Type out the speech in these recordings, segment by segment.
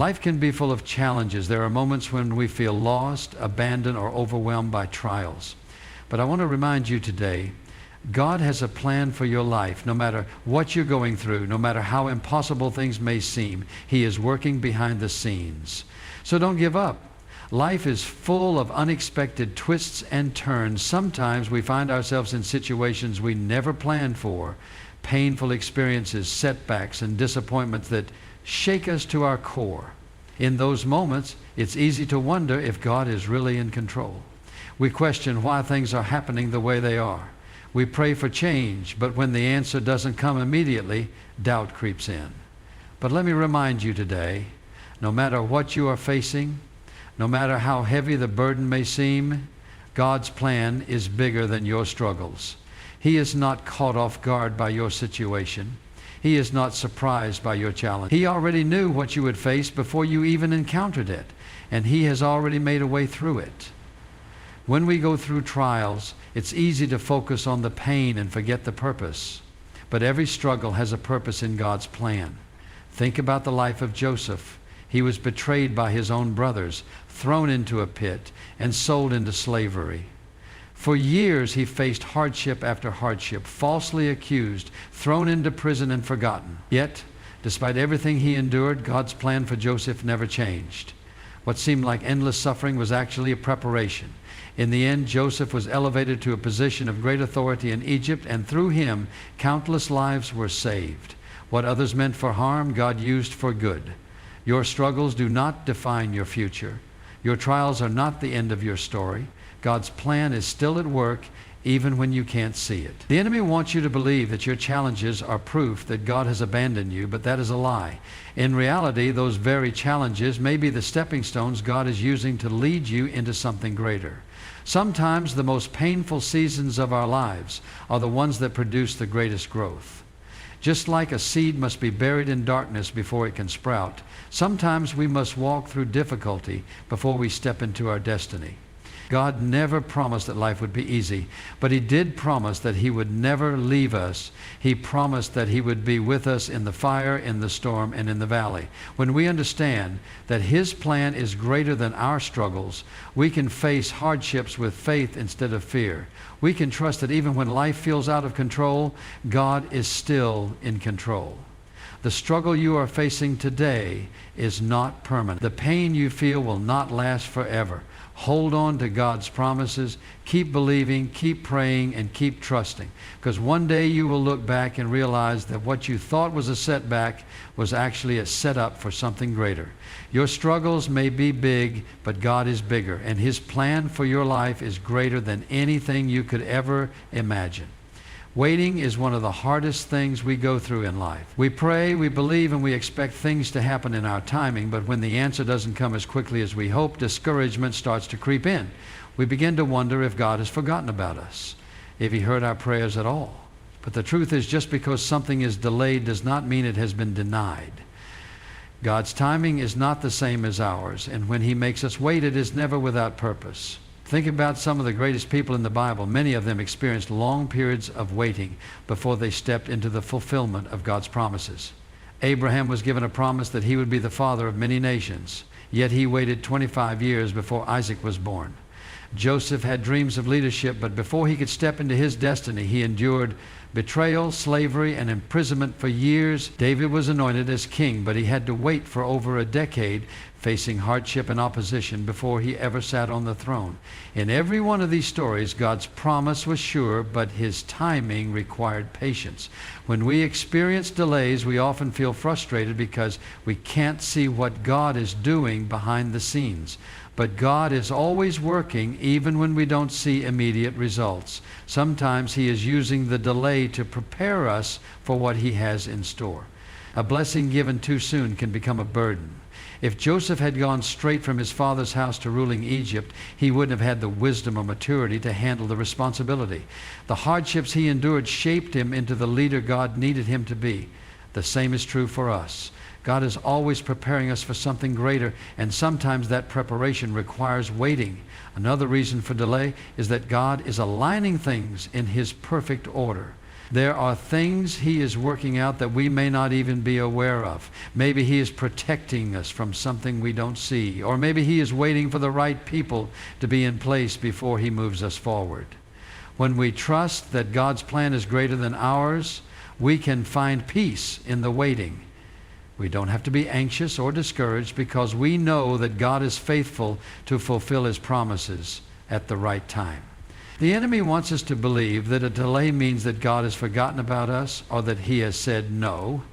Life can be full of challenges. There are moments when we feel lost, abandoned, or overwhelmed by trials. But I want to remind you today, God has a plan for your life. No matter what you're going through, no matter how impossible things may seem, He is working behind the scenes. So don't give up. Life is full of unexpected twists and turns. Sometimes we find ourselves in situations we never planned for, painful experiences, setbacks, and disappointments that shake us to our core. In those moments, it's easy to wonder if God is really in control. We question why things are happening the way they are. We pray for change, but when the answer doesn't come immediately, doubt creeps in. But let me remind you today, no matter what you are facing, no matter how heavy the burden may seem, God's plan is bigger than your struggles. He is not caught off guard by your situation. He is not surprised by your challenge. He already knew what you would face before you even encountered it, and He has already made a way through it. When we go through trials, it's easy to focus on the pain and forget the purpose. But every struggle has a purpose in God's plan. Think about the life of Joseph. He was betrayed by his own brothers, thrown into a pit, and sold into slavery. For years he faced hardship after hardship, falsely accused, thrown into prison and forgotten. Yet, despite everything he endured, God's plan for Joseph never changed. What seemed like endless suffering was actually a preparation. In the end, Joseph was elevated to a position of great authority in Egypt, and through him, countless lives were saved. What others meant for harm, God used for good. Your struggles do not define your future. Your trials are not the end of your story. God's plan is still at work, even when you can't see it. The enemy wants you to believe that your challenges are proof that God has abandoned you, but that is a lie. In reality, those very challenges may be the stepping stones God is using to lead you into something greater. Sometimes the most painful seasons of our lives are the ones that produce the greatest growth. Just like a seed must be buried in darkness before it can sprout, sometimes we must walk through difficulty before we step into our destiny. God never promised that life would be easy, but He did promise that He would never leave us. He promised that He would be with us in the fire, in the storm, and in the valley. When we understand that His plan is greater than our struggles, we can face hardships with faith instead of fear. We can trust that even when life feels out of control, God is still in control. The struggle you are facing today is not permanent. The pain you feel will not last forever. Hold on to God's promises. Keep believing, keep praying, and keep trusting. Because one day you will look back and realize that what you thought was a setback was actually a setup for something greater. Your struggles may be big, but God is bigger, and His plan for your life is greater than anything you could ever imagine. Waiting is one of the hardest things we go through in life. We pray, we believe, and we expect things to happen in our timing, but when the answer doesn't come as quickly as we hope, discouragement starts to creep in. We begin to wonder if God has forgotten about us, if He heard our prayers at all. But the truth is, just because something is delayed does not mean it has been denied. God's timing is not the same as ours, and when He makes us wait, it is never without purpose. Think about some of the greatest people in the Bible. Many of them experienced long periods of waiting before they stepped into the fulfillment of God's promises. Abraham was given a promise that he would be the father of many nations, yet he waited 25 years before Isaac was born. Joseph had dreams of leadership, but before he could step into his destiny, he endured betrayal, slavery, and imprisonment for years. David was anointed as king, but he had to wait for over a decade, facing hardship and opposition before he ever sat on the throne. In every one of these stories, God's promise was sure, but His timing required patience. When we experience delays, we often feel frustrated because we can't see what God is doing behind the scenes. But God is always working, even when we don't see immediate results. Sometimes He is using the delay to prepare us for what He has in store. A blessing given too soon can become a burden. If Joseph had gone straight from his father's house to ruling Egypt, he wouldn't have had the wisdom or maturity to handle the responsibility. The hardships he endured shaped him into the leader God needed him to be. The same is true for us. God is always preparing us for something greater, and sometimes that preparation requires waiting. Another reason for delay is that God is aligning things in His perfect order. There are things He is working out that we may not even be aware of. Maybe He is protecting us from something we don't see, or maybe He is waiting for the right people to be in place before He moves us forward. When we trust that God's plan is greater than ours, we can find peace in the waiting. We don't have to be anxious or discouraged because we know that God is faithful to fulfill His promises at the right time. The enemy wants us to believe that a delay means that God has forgotten about us or that He has said no,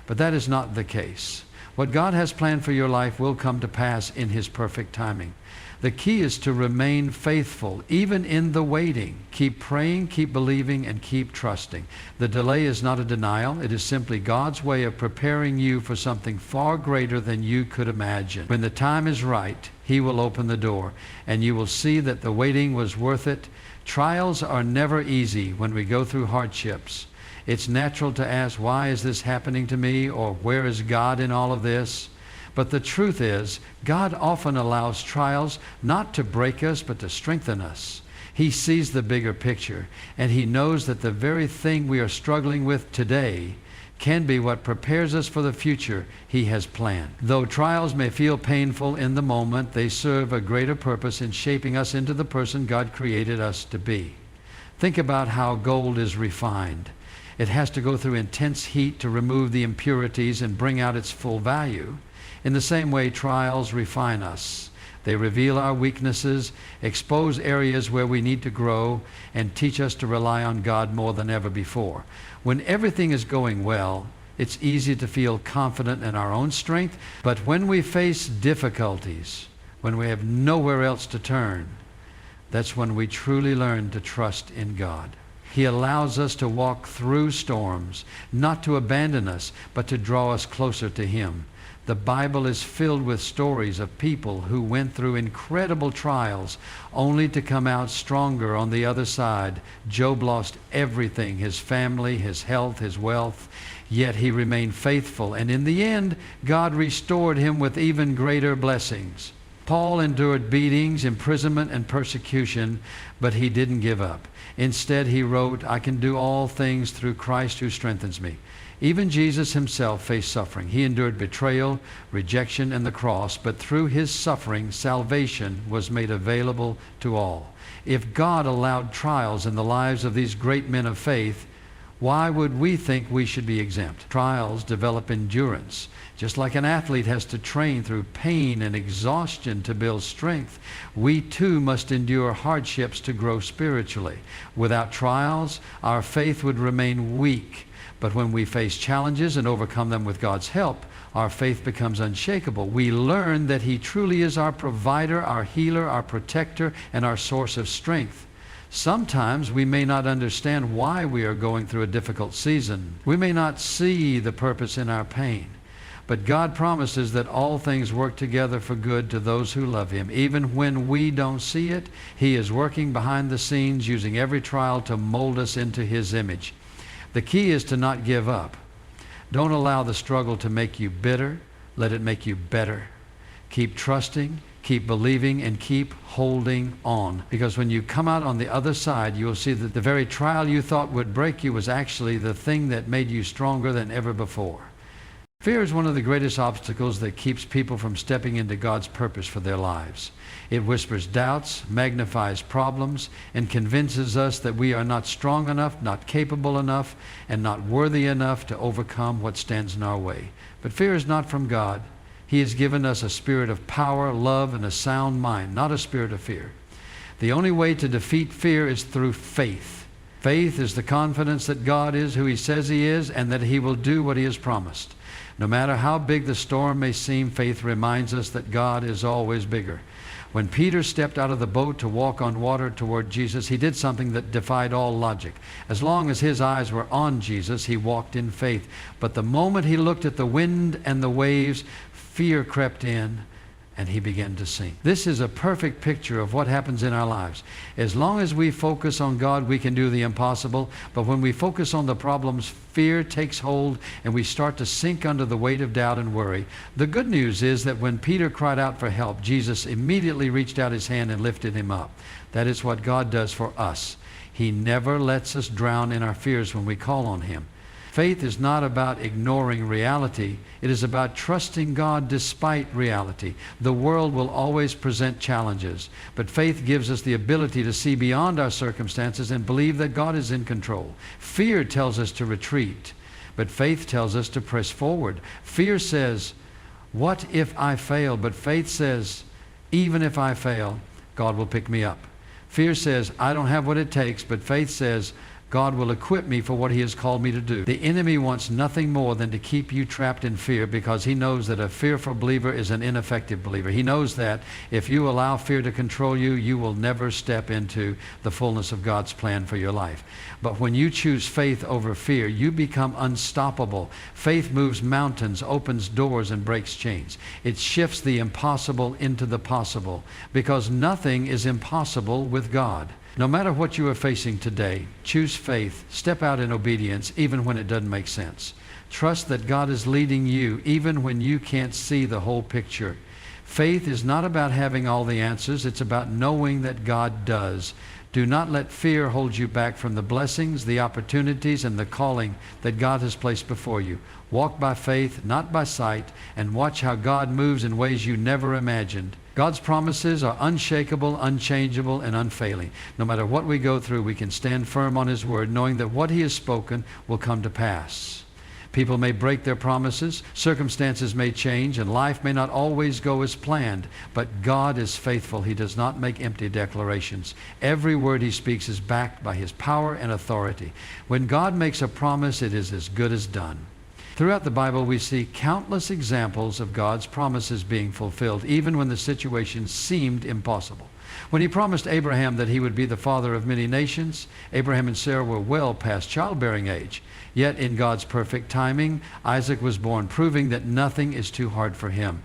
but that is not the case. What God has planned for your life will come to pass in His perfect timing. The key is to remain faithful, even in the waiting. Keep praying, keep believing, and keep trusting. The delay is not a denial. It is simply God's way of preparing you for something far greater than you could imagine. When the time is right, He will open the door, and you will see that the waiting was worth it. Trials are never easy when we go through hardships. It's natural to ask, why is this happening to me? Or where is God in all of this? But the truth is, God often allows trials not to break us, but to strengthen us. He sees the bigger picture, and He knows that the very thing we are struggling with today can be what prepares us for the future He has planned. Though trials may feel painful in the moment, they serve a greater purpose in shaping us into the person God created us to be. Think about how gold is refined. It has to go through intense heat to remove the impurities and bring out its full value. In the same way, trials refine us. They reveal our weaknesses, expose areas where we need to grow, and teach us to rely on God more than ever before. When everything is going well, it's easy to feel confident in our own strength, but when we face difficulties, when we have nowhere else to turn, that's when we truly learn to trust in God. He allows us to walk through storms, not to abandon us, but to draw us closer to Him. The Bible is filled with stories of people who went through incredible trials only to come out stronger on the other side. Job lost everything, his family, his health, his wealth, yet he remained faithful. And in the end, God restored him with even greater blessings. Paul endured beatings, imprisonment, and persecution, but he didn't give up. Instead, he wrote, "I can do all things through Christ who strengthens me." Even Jesus Himself faced suffering. He endured betrayal, rejection, and the cross, but through His suffering, salvation was made available to all. If God allowed trials in the lives of these great men of faith, why would we think we should be exempt? Trials develop endurance. Just like an athlete has to train through pain and exhaustion to build strength, we too must endure hardships to grow spiritually. Without trials, our faith would remain weak. But when we face challenges and overcome them with God's help, our faith becomes unshakable. We learn that He truly is our provider, our healer, our protector, and our source of strength. Sometimes we may not understand why we are going through a difficult season. We may not see the purpose in our pain. But God promises that all things work together for good to those who love Him. Even when we don't see it, He is working behind the scenes, using every trial to mold us into His image. The key is to not give up. Don't allow the struggle to make you bitter. Let it make you better. Keep trusting, keep believing, and keep holding on. Because when you come out on the other side, you'll see that the very trial you thought would break you was actually the thing that made you stronger than ever before. Fear is one of the greatest obstacles that keeps people from stepping into God's purpose for their lives. It whispers doubts, magnifies problems, and convinces us that we are not strong enough, not capable enough, and not worthy enough to overcome what stands in our way. But fear is not from God. He has given us a spirit of power, love, and a sound mind, not a spirit of fear. The only way to defeat fear is through faith. Faith is the confidence that God is who He says He is and that He will do what He has promised. No matter how big the storm may seem, faith reminds us that God is always bigger. When Peter stepped out of the boat to walk on water toward Jesus, he did something that defied all logic. As long as his eyes were on Jesus, he walked in faith. But the moment he looked at the wind and the waves, fear crept in and he began to sink. This is a perfect picture of what happens in our lives. As long as we focus on God, we can do the impossible. But when we focus on the problems, fear takes hold and we start to sink under the weight of doubt and worry. The good news is that when Peter cried out for help, Jesus immediately reached out His hand and lifted him up. That is what God does for us. He never lets us drown in our fears when we call on Him. Faith is not about ignoring reality. It is about trusting God despite reality. The world will always present challenges, but faith gives us the ability to see beyond our circumstances and believe that God is in control. Fear tells us to retreat, but faith tells us to press forward. Fear says, "What if I fail?" But faith says, "Even if I fail, God will pick me up." Fear says, "I don't have what it takes," but faith says, God will equip me for what He has called me to do. The enemy wants nothing more than to keep you trapped in fear, because he knows that a fearful believer is an ineffective believer. He knows that if you allow fear to control you, you will never step into the fullness of God's plan for your life. But when you choose faith over fear, you become unstoppable. Faith moves mountains, opens doors, and breaks chains. It shifts the impossible into the possible, because nothing is impossible with God. No matter what you are facing today, choose faith. Step out in obedience, even when it doesn't make sense. Trust that God is leading you, even when you can't see the whole picture. Faith is not about having all the answers. It's about knowing that God does. Do not let fear hold you back from the blessings, the opportunities, and the calling that God has placed before you. Walk by faith, not by sight, and watch how God moves in ways you never imagined. God's promises are unshakable, unchangeable, and unfailing. No matter what we go through, we can stand firm on His word, knowing that what He has spoken will come to pass. People may break their promises, circumstances may change, and life may not always go as planned, but God is faithful. He does not make empty declarations. Every word He speaks is backed by His power and authority. When God makes a promise, it is as good as done. Throughout the Bible, we see countless examples of God's promises being fulfilled, even when the situation seemed impossible. When He promised Abraham that he would be the father of many nations, Abraham and Sarah were well past childbearing age. Yet in God's perfect timing, Isaac was born, proving that nothing is too hard for Him.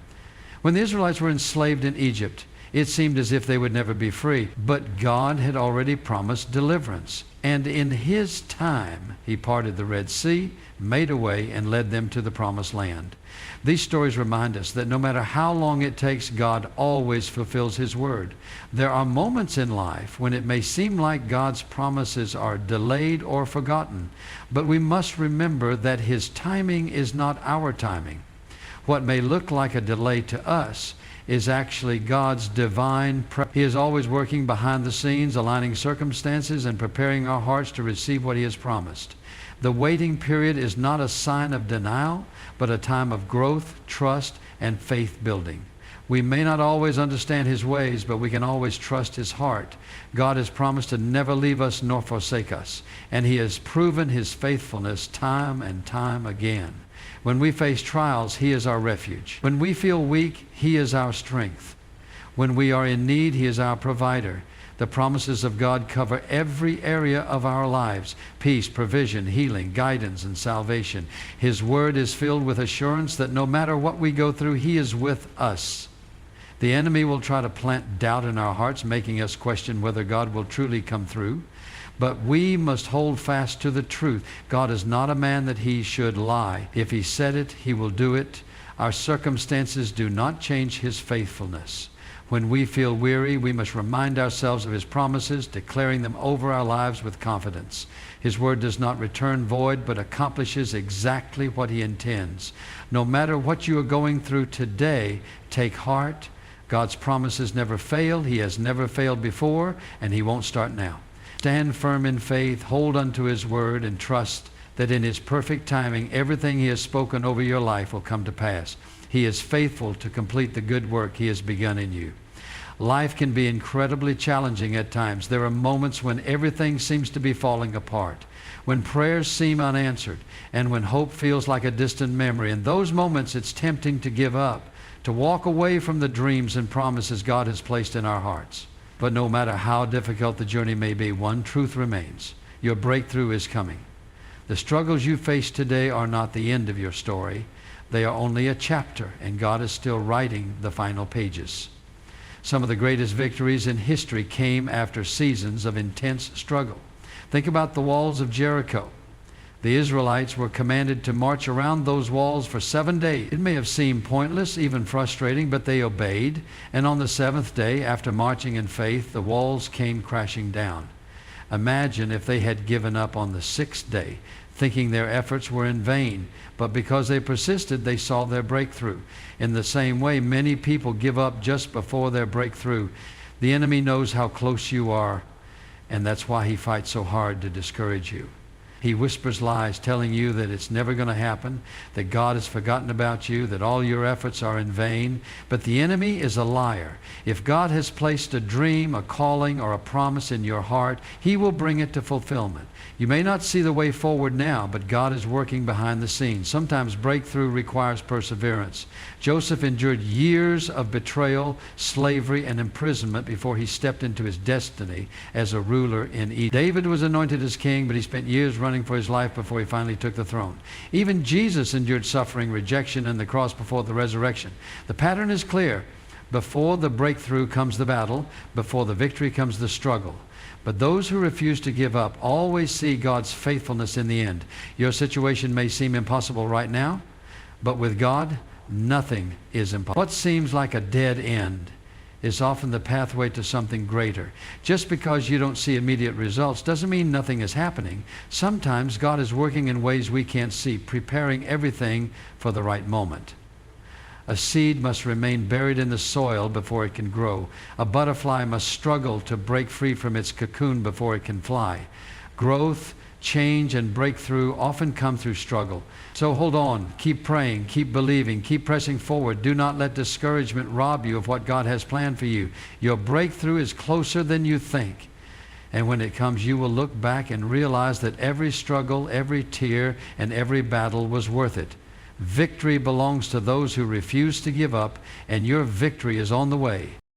When the Israelites were enslaved in Egypt, it seemed as if they would never be free. But God had already promised deliverance. And in His time, He parted the Red Sea, made a way, and led them to the promised land. These stories remind us that no matter how long it takes, God always fulfills His word. There are moments in life when it may seem like God's promises are delayed or forgotten, but we must remember that His timing is not our timing. What may look like a delay to us is actually God's divine He is always working behind the scenes, aligning circumstances and preparing our hearts to receive what He has promised. The waiting period is not a sign of denial, but a time of growth, trust, and faith building. We may not always understand His ways, but we can always trust His heart. God has promised to never leave us nor forsake us, and He has proven His faithfulness time and time again. When we face trials, He is our refuge. When we feel weak, He is our strength. When we are in need, He is our provider. The promises of God cover every area of our lives: peace, provision, healing, guidance, and salvation. His word is filled with assurance that no matter what we go through, He is with us. The enemy will try to plant doubt in our hearts, making us question whether God will truly come through. But we must hold fast to the truth. God is not a man that He should lie. If He said it, He will do it. Our circumstances do not change His faithfulness. When we feel weary, we must remind ourselves of His promises, declaring them over our lives with confidence. His word does not return void, but accomplishes exactly what He intends. No matter what you are going through today, take heart. God's promises never fail. He has never failed before, and He won't start now. Stand firm in faith, hold unto His word, and trust that in His perfect timing, everything He has spoken over your life will come to pass. He is faithful to complete the good work He has begun in you. Life can be incredibly challenging at times. There are moments when everything seems to be falling apart, when prayers seem unanswered, and when hope feels like a distant memory. In those moments, it's tempting to give up, to walk away from the dreams and promises God has placed in our hearts. But no matter how difficult the journey may be, one truth remains: your breakthrough is coming. The struggles you face today are not the end of your story. They are only a chapter, and God is still writing the final pages. Some of the greatest victories in history came after seasons of intense struggle. Think about the walls of Jericho. The Israelites were commanded to march around those walls for 7 days. It may have seemed pointless, even frustrating, but they obeyed. And on the seventh day, after marching in faith, the walls came crashing down. Imagine if they had given up on the sixth day, thinking their efforts were in vain, but because they persisted, they saw their breakthrough. In the same way, many people give up just before their breakthrough. The enemy knows how close you are, and that's why he fights so hard to discourage you. He whispers lies, telling you that it's never going to happen, that God has forgotten about you, that all your efforts are in vain. But the enemy is a liar. If God has placed a dream, a calling, or a promise in your heart, he will bring it to fulfillment. You may not see the way forward now, but God is working behind the scenes. Sometimes breakthrough requires perseverance. Joseph endured years of betrayal, slavery, and imprisonment before he stepped into his destiny as a ruler in Egypt. David was anointed as king, but he spent years running for his life before he finally took the throne. Even Jesus endured suffering, rejection, and the cross before the resurrection. The pattern is clear. Before the breakthrough comes the battle. Before the victory comes the struggle. But those who refuse to give up always see God's faithfulness in the end. Your situation may seem impossible right now, but with God, nothing is impossible. What seems like a dead end is often the pathway to something greater. Just because you don't see immediate results doesn't mean nothing is happening. Sometimes God is working in ways we can't see, preparing everything for the right moment. A seed must remain buried in the soil before it can grow. A butterfly must struggle to break free from its cocoon before it can fly. Growth, change, and breakthrough often come through struggle. So hold on, keep praying, keep believing, keep pressing forward. Do not let discouragement rob you of what God has planned for you. Your breakthrough is closer than you think. And when it comes, you will look back and realize that every struggle, every tear, and every battle was worth it. Victory belongs to those who refuse to give up, and your victory is on the way.